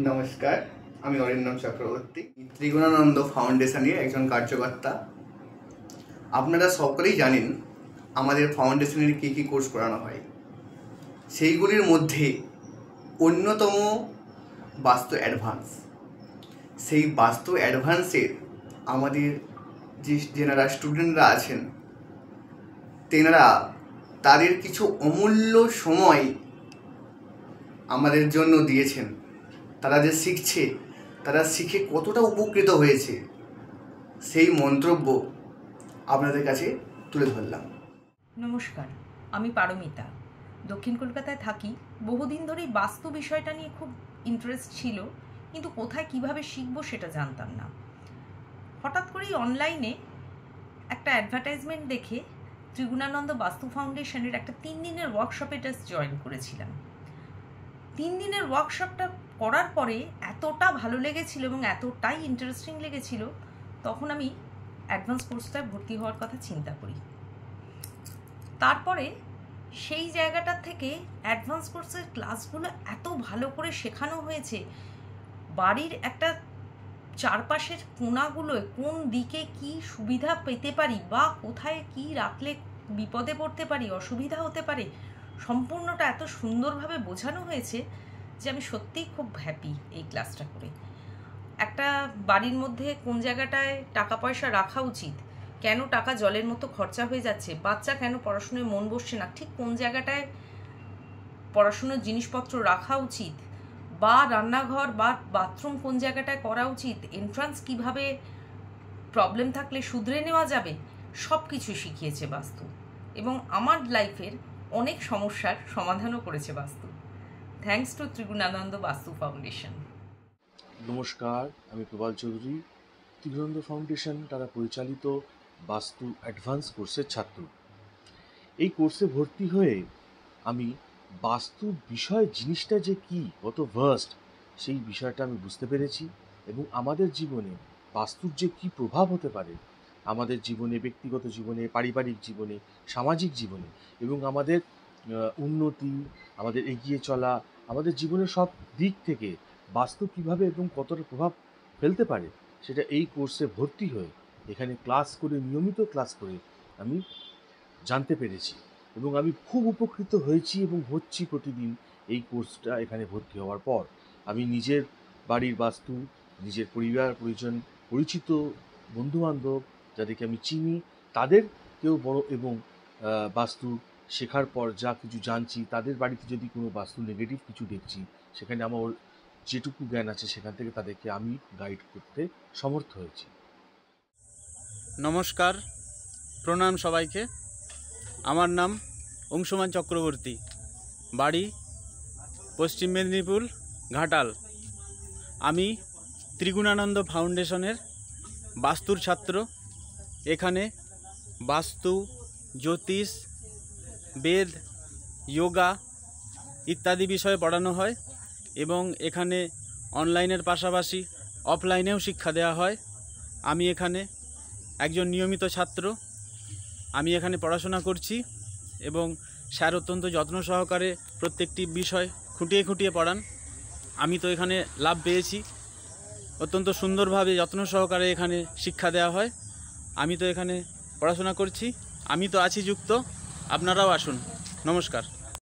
নমস্কার, আমি অরিন্দম চক্রবর্তী, ত্রিগুণানন্দ ফাউন্ডেশনের একজন কার্যকর্তা। আপনারা সকলেই জানেন আমাদের ফাউন্ডেশনের কী কী কোর্স করানো হয়। সেইগুলির মধ্যে অন্যতম বাস্তু অ্যাডভান্স। সেই বাস্তু অ্যাডভান্সের আমাদের যেনারা স্টুডেন্টরা আছেন তেনারা তাদের কিছু অমূল্য সময় আমাদের জন্য দিয়েছেন। তারা যে শিখছে, তারা শিখে কতটা উপকৃত হয়েছে সেই মন্তব্য আপনাদের কাছে তুলে ধরলাম। নমস্কার, আমি পারমিতা, দক্ষিণ কলকাতায় থাকি। বহুদিন ধরেই বাস্তু বিষয়টা নিয়ে খুব ইন্টারেস্ট ছিল, কিন্তু কোথায় কিভাবে শিখবো সেটা জানতাম না। হঠাৎ করেই অনলাইনে একটা অ্যাডভার্টাইজমেন্ট দেখে ত্রিগুণানন্দ বাস্তু ফাউন্ডেশনের একটা 3 দিনের ওয়ার্কশপে জাস্ট জয়েন করেছিলাম। 3 দিনের ওয়ার্কশপটা করার পরে এতটা ভালো লেগেছিল এবং এতটাই ইন্টারেস্টিং লেগেছিল, তখন আমি অ্যাডভান্স কোর্সটায় ভর্তি হওয়ার কথা চিন্তা করি। তারপরে সেই জায়গাটার থেকে অ্যাডভান্স কোর্সের ক্লাসগুলো এত ভালো করে শেখানো হয়েছে, বাড়ির একটা চারপাশের কোণাগুলোয় কোন দিকে কি সুবিধা পেতে পারি বা কোথায় কি রাখলে বিপদে পড়তে পারি, অসুবিধা হতে পারে, সম্পূর্ণটা এত সুন্দরভাবে বোঝানো হয়েছে যে আমি সত্যিই খুব হ্যাপি এই ক্লাসটা করে। একটা বাড়ির মধ্যে কোন জায়গাটায় টাকা পয়সা রাখা উচিত, কেন টাকা জলের মতো খরচা হয়ে যাচ্ছে, বাচ্চা কেন পড়াশুনোয় মন বসছে না, ঠিক কোন জায়গাটায় পড়াশুনোর জিনিসপত্র রাখা উচিত, বা রান্নাঘর বা বাথরুম কোন জায়গাটায় করা উচিত, এন্ট্রান্স কিভাবে প্রবলেম থাকলে শুধরে নেওয়া যাবে, সব কিছু শিখিয়েছে বাস্তু। এবং আমার লাইফের অনেক সমস্যার সমাধানও করেছে বাস্তু। থ্যাঙ্কস টু ত্রিগুণানন্দ বাস্তু ফাউন্ডেশন। নমস্কার, আমি প্রবাল চৌধুরী, ত্রিগুণানন্দ ফাউন্ডেশন দ্বারা পরিচালিত বাস্তু অ্যাডভান্স কোর্সের ছাত্র। এই কোর্সে ভর্তি হয়ে আমি বাস্তু বিষয় জিনিসটা যে কী, কত ভাস্ট, সেই বিষয়টা আমি বুঝতে পেরেছি। এবং আমাদের জীবনে বাস্তুর যে কী প্রভাব হতে পারে, আমাদের জীবনে, ব্যক্তিগত জীবনে, পারিবারিক জীবনে, সামাজিক জীবনে, এবং আমাদের উন্নতি, আমাদের এগিয়ে চলা, আমাদের জীবনের সব দিক থেকে বাস্তু কীভাবে এবং কতটা প্রভাব ফেলতে পারে, সেটা এই কোর্সে ভর্তি হয়ে এখানে ক্লাস করে, নিয়মিত ক্লাস করে আমি জানতে পেরেছি। এবং আমি খুব উপকৃত হয়েছি এবং হচ্ছি প্রতিদিন এই কোর্সটা এখানে ভর্তি হওয়ার পর। আমি নিজের বাড়ির বাস্তু, নিজের পরিবার পরিজন, পরিচিত বন্ধুবান্ধব যাদেরকে আমি চিনি, তাদেরকেও বড় এবং বাস্তু শেখার পর যা কিছু জানছি, তাদের বাড়িতে যদি কোনো বাস্তু নেগেটিভ কিছু দেখছি, সেখানে আমার যেটুকু জ্ঞান আছে সেখান থেকে তাদেরকে আমি গাইড করতে সমর্থ হয়েছি। নমস্কার, প্রণাম সবাইকে। আমার নাম অংশুমান চক্রবর্তী, বাড়ি পশ্চিম মেদিনীপুর, ঘাটাল। আমি ত্রিগুণানন্দ ফাউন্ডেশনের বাস্তুর ছাত্র। এখানে বাস্তু, জ্যোতিষ, বেদ, যোগা ইত্যাদি বিষয়ে পড়ানো হয় এবং এখানে অনলাইনের পাশাপাশি অফলাইনেও শিক্ষা দেওয়া হয়। আমি এখানে একজন নিয়মিত ছাত্র। আমি এখানে পড়াশোনা করছি এবং স্যার অত্যন্ত যত্ন সহকারে প্রত্যেকটি বিষয় খুঁটিয়ে খুঁটিয়ে পড়ান। আমি তো এখানে লাভ পেয়েছি। অত্যন্ত সুন্দরভাবে যত্ন সহকারে এখানে শিক্ষা দেওয়া হয়। আমি তো এখানে পড়াশোনা করছি, আমি তো আছি যুক্ত, আপনারাও আসুন। নমস্কার।